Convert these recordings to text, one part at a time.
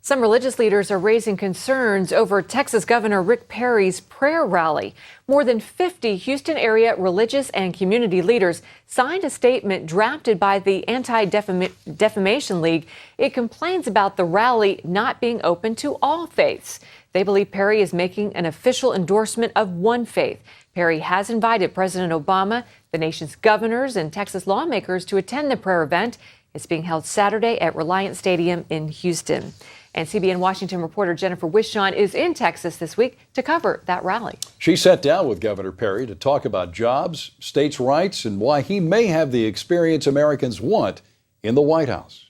Some religious leaders are raising concerns over Texas Governor Rick Perry's prayer rally. More than 50 Houston area religious and community leaders signed a statement drafted by the Anti-Defamation League. It complains about the rally not being open to all faiths. They believe Perry is making an official endorsement of one faith. Perry has invited President Obama, the nation's governors, and Texas lawmakers to attend the prayer event. It's being held Saturday at Reliant Stadium in Houston. And CBN Washington reporter Jennifer Wishon is in Texas this week to cover that rally. She sat down with Governor Perry to talk about jobs, states' rights, and why he may have the experience Americans want in the White House.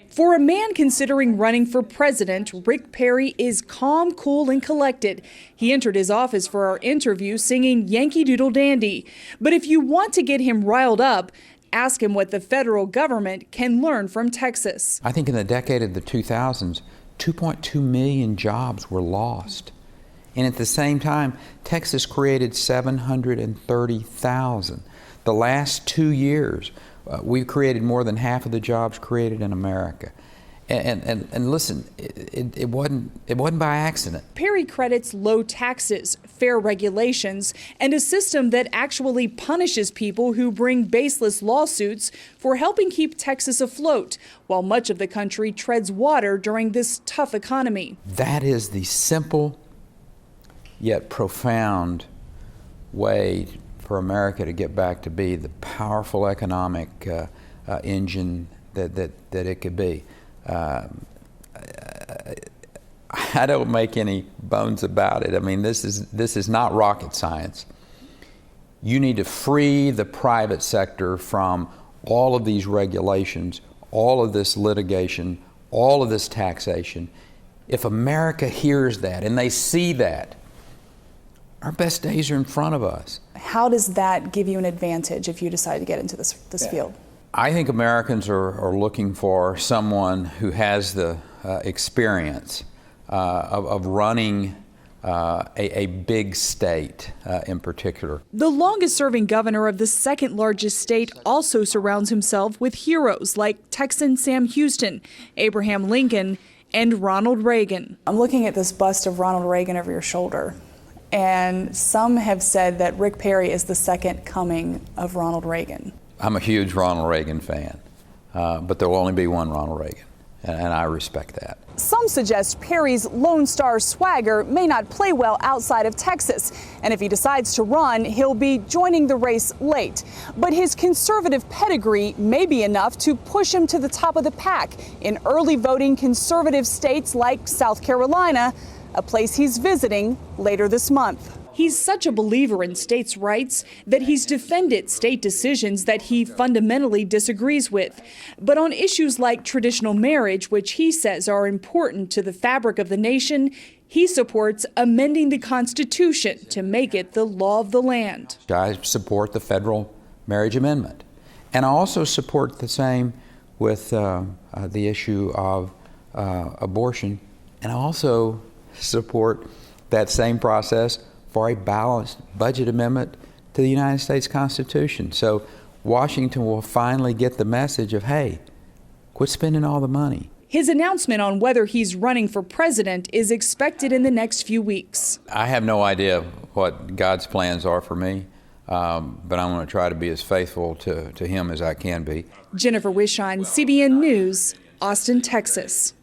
For a man considering running for president, Rick Perry is calm, cool, and collected. He entered his office for our interview singing Yankee Doodle Dandy. But if you want to get him riled up, ask him what the federal government can learn from Texas. I think in the decade of the 2000s, 2.2 million jobs were lost. And at the same time, Texas created 730,000. The last 2 years, we've created more than half of the jobs created in America. And listen, it wasn't by accident. Perry credits low taxes, fair regulations, and a system that actually punishes people who bring baseless lawsuits for helping keep Texas afloat, while much of the country treads water during this tough economy. That is the simple yet profound way for America to get back to be the powerful economic engine that it could be. I don't make any bones about it. I mean, this is not rocket science. You need to free the private sector from all of these regulations, all of this litigation, all of this taxation. If America hears that and they see that, our best days are in front of us. How does that give you an advantage if you decide to get into this field? I think Americans are looking for someone who has the experience of running a big state in particular. The longest-serving governor of the second largest state also surrounds himself with heroes like Texan Sam Houston, Abraham Lincoln, and Ronald Reagan. I'm looking at this bust of Ronald Reagan over your shoulder, and some have said that Rick Perry is the second coming of Ronald Reagan. I'm a huge Ronald Reagan fan, but there will only be one Ronald Reagan, and I respect that. Some suggest Perry's Lone Star swagger may not play well outside of Texas, and if he decides to run, he'll be joining the race late. But his conservative pedigree may be enough to push him to the top of the pack in early voting conservative states like South Carolina, a place he's visiting later this month. He's such a believer in states' rights that he's defended state decisions that he fundamentally disagrees with. But on issues like traditional marriage, which he says are important to the fabric of the nation, he supports amending the Constitution to make it the law of the land. I support the federal marriage amendment. And I also support the same with the issue of abortion. And I also support that same process for a balanced budget amendment to the United States Constitution. So Washington will finally get the message of, hey, quit spending all the money. His announcement on whether he's running for president is expected in the next few weeks. I have no idea what God's plans are for me, but I'm going to try to be as faithful to him as I can be. Jennifer Wishon, CBN News, Austin, Texas.